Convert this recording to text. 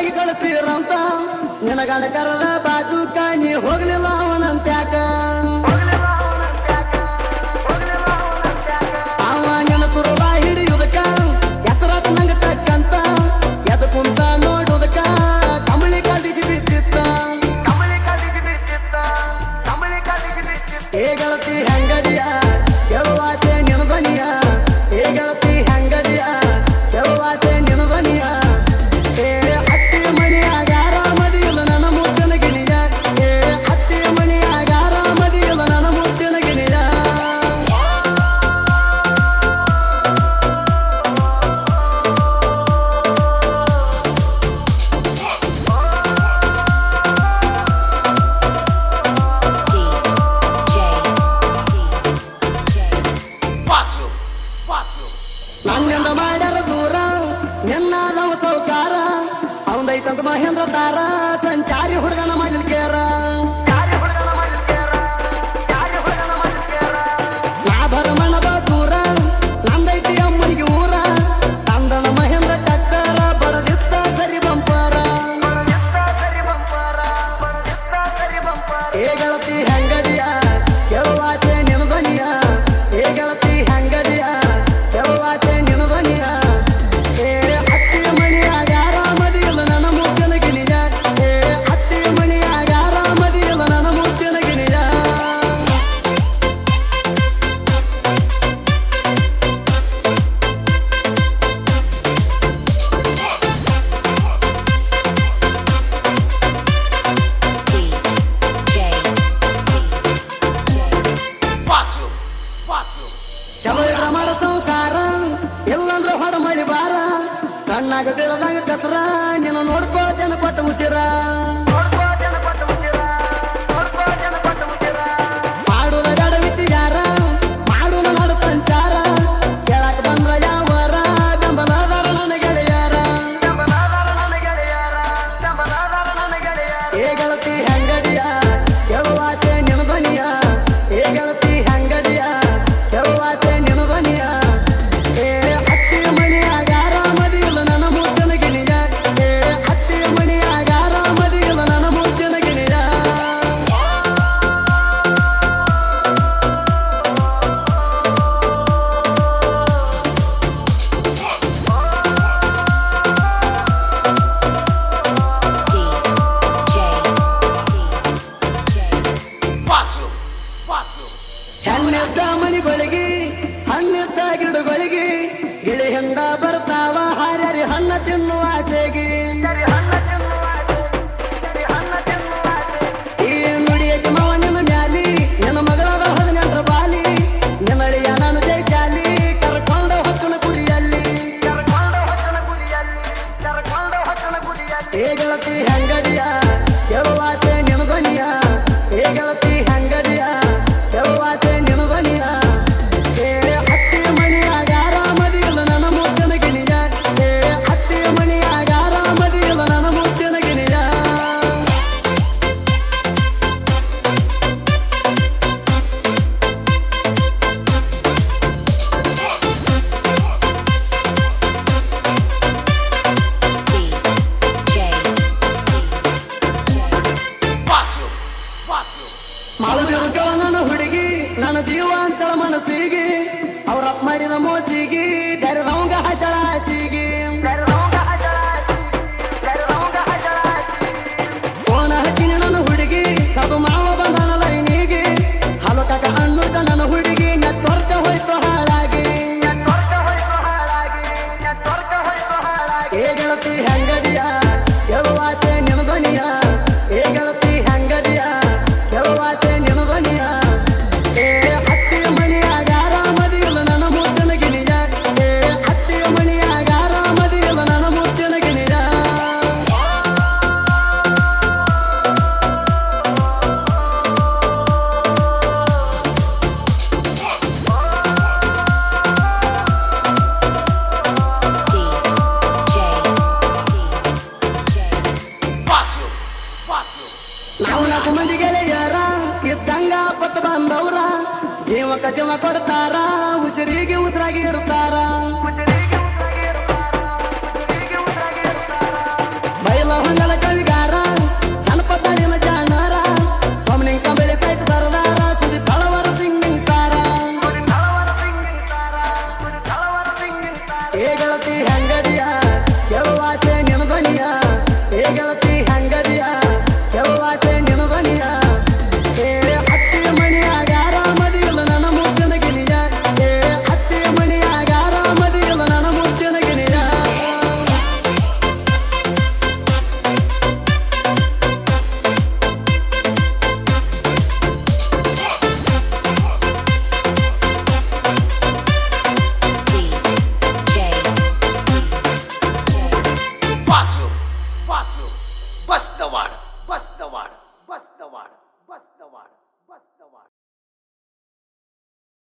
ಹೊರಗಾಗಿ ಕಳಿಸಿರಂತ ನಿನಗಂಡ ಕರದ ಬಾಜುಕ ನೀ ಹೋಗ್ಲಿಲ್ಲ ಅವನಂತ್ಯಾಕ ಅವ ನಿನ್ನ ತುರುಬ ಹಿಡಿಯುದಕ್ಕ ಎತ್ತರಾಟ ನಂಗ ತಕ್ಕಂತ ಎದ ಕುಂತ ನೋಡುದಕ್ಕ ಕಮಳಿ ಕದಿಸಿ ಬಿದ್ದಿತ್ತ ಏ ಗೆಳತಿ ಹೆಂಗದಿಯ ಕೆಳವಾಸೆ ನಿನದನಿಯ ಏ ಗೆಳತಿ ಹೆಂಗದಿಯ ಕೆಳವಾಸೆ ನಿನದನಿಯ ಏ ಹತ್ತಿ ಮಣಿಯಾಗಾರ ಮದಿಯಲ್ಲ ನನ್ನ ಮುತ್ತಿನ ಗಿಣಿಯ ಏ ಹತ್ತಿ ಮಣಿಯಾಗಾರ ಮದಿಯಲ್ಲ ನನ್ನ ಮುತ್ತಿನ ಗಿಣಿಯ ನನ್ನಿಂದ ಮಾಡ್ಯಾರ ದೂರ ನಿನ್ನಾದವ ಸೌಕಾರ ಅವಂದೈತಂತ ಮಹೇಂದ್ರ ತಾರ ಸಂಚಾರಿ ಹುಡುಗನ ಮಲ್ಕೇರ ನಾ ಭರಮನದ ದೂರ ನಂದೈತಿ ಅಮ್ಮನಿಗೆ ಊರ ತಂದನ ಮಹೇಂದ್ರ ಟಕ್ಕರ ಬಡದಿತ್ತ ಸರಿ ಬಂಪರ ಏ ಗೆಳತಿ ಹೆಂಗದಿಯ ಕೆಳವಾಸೆ ನಿನದನಿಯ ಏ ಗೆಳತಿ ಹೆಂಗದಿಯ ಕೆಳವಾಸೆ ನಿನದನಿಯ ಏ ಹತ್ತಿ ಮಣಿಯಾಗಾರ ಮದಿಯಲ್ಲ ನನ್ನ ಮುತ್ತಿನ ಗಿಣಿಯ ಏ ಹತ್ತಿ ಮಣಿಯಾಗಾರ ಮದಿಯಲ್ಲ ನನ್ನ ಮುತ್ತಿನ ಗಿಣಿಯ ಚಲೋ ಇದ್ರ ಮಾಡ ಸಂಸಾರ ಎಲ್ಲಂದ್ರ ಹೊರ ಮಳಿ ಬಾರ ಕಣ್ಣಾಗ ಬೀಳದಂಗ ಕಸರ ನೀನು ನೋಡ್ಕೊಳ್ತೇನೆ ಕೊಟ್ಟ ಉಸಿರ ಮಾಡುವ ಗಡವಿತಿ ಯಾರ ಮಾಡುವ ನಡ ಸಂಚಾರ ಕೇಳಕ್ ಬಂದ್ರ ಯಾವರ ಬೆಂಬಲದಾರ ನನ್ನ ಗೆಳೆಯರ ಏ ಗೆಳತಿ ಹೆಂಗದಿಯ ಕೆಳವಾಸೆ ನಿನದನಿಯ ಏ ಗೆಳತಿ ಹೆಂಗದಿಯ ಕೆಳವಾಸೆ ನಿನದನಿಯ ಏ ಹತ್ತಿ ಮಣಿಯಾಗಾರ ಮದಿಯಲ್ಲ ನನ್ನ ಮುತ್ತಿನ ಗಿಣಿಯ ಏ ಹತ್ತಿ ಮಣಿಯಾಗಾರ ಮದಿಯಲ್ಲ ನನ್ನ ಮುತ್ತಿನ ಗಿಣಿಯ ಹೆಣ್ಣಿದ್ದ ಮನಿಗಳಿಗೆ ಹಣ್ಣಿದ್ದ ಗಿಡಗಳಿಗೆ ಗಿಳಿ ಹೆಂಡ ಬರ್ತಾವ ಹಾರ್ಯಾರಿ ಹಣ್ಣ ತಿನ್ನುವ ಆಸೆಗೆ ಈ ನುಡಿಯಕ್ಕೆ ಮಾವ ನಿನ್ನ ಮ್ಯಾಲಿ ನಿನ್ನ ಮಗಳಾದ 18 ಬಾಲಿ ನಿನ್ನಳಿಯ ನಾನು ಜೈಸಾಲಿ ಕರ್ಕೊಂಡು ಹೊಕ್ಕನ ಕುರಿಯಲ್ಲಿ ಏ ಗೆಳತಿ ಹೆಂಗದಿಯ ಕೆಳವಾಸೆ ನಿನದನಿಯ ಏ ಗೆಳತಿ ಹೆಂಗದಿಯ ಕೆಳವಾಸೆ ನಿನದನಿಯ ಏ ಹತ್ತಿ ಮಣಿಯಾಗಾರ ಮದಿಯಲ್ಲ ನನ್ನ ಮುತ್ತಿನ ಗಿಣಿಯ ಏ ಹತ್ತಿ ಮಣಿಯಾಗಾರ ಮದಿಯಲ್ಲ ನನ್ನ ಮುತ್ತಿನ ಗಿಣಿಯ ಮಾಳದಿರುತ್ತವ ನನ್ನ ಹುಡುಗಿ ನನ್ನ ಜೀವಾಂಶಳ ಮನಸ್ಸಿಗೆ ಅವ್ರಪ್ಪ ಮಾಡಿದ ಮೋಸಿಗೆ ತೆರೆದವಂಗ ಹಸಳ ಹಾಸಿಗೆ ಫೋನ ಹಚ್ಚಿನ ನನ್ನ ಹುಡುಗಿ ಸಬ ಮಾವ ಬಂದನ ಲೈನಿಗೆ ಹಲೋ ಕಾಕ ಅನ್ನುತ್ತ ನನ್ನ ಹುಡುಗಿ ನೆಟ್ವರ್ಕ್ ಹೋಯ್ತು ಹಾಳಾಗಿ ಏ ಗೆಳತಿ ಹೆಂಗದಿಯ ಕೆಳವಾಸೆ ನಿನದನಿಯ ಏ ಗೆಳತಿ ಹೆಂಗದಿಯ ಕೆಳವಾಸೆ ನಿನದನಿಯ ಏ ಹತ್ತಿ ಮಣಿಯಾಗಾರ ಮದಿಯಲ್ಲ ನನ್ನ ಮುತ್ತಿನ ಗಿಣಿಯ ಏ ಹತ್ತಿ ಮಣಿಯಾಗಾರ ಮದಿಯಲ್ಲ ನನ್ನ ಮುತ್ತಿನ ಗಿಣಿಯ ನಾವು 4 ಮಂದಿ ಗೆಳೆಯರ ಇದ್ದಂಗ ಪತ್ತ ಬಂದವ್ರ ಜೀವಕ ಜೀವ ಕೊಡ್ತಾರ ಉಸಿರಿಗೆ ಉಸಿರಾಗಿ ಇರ್ತಾರ ಬಯಲ ಗೆಳತಿ ಹೆಂಗದಿಯ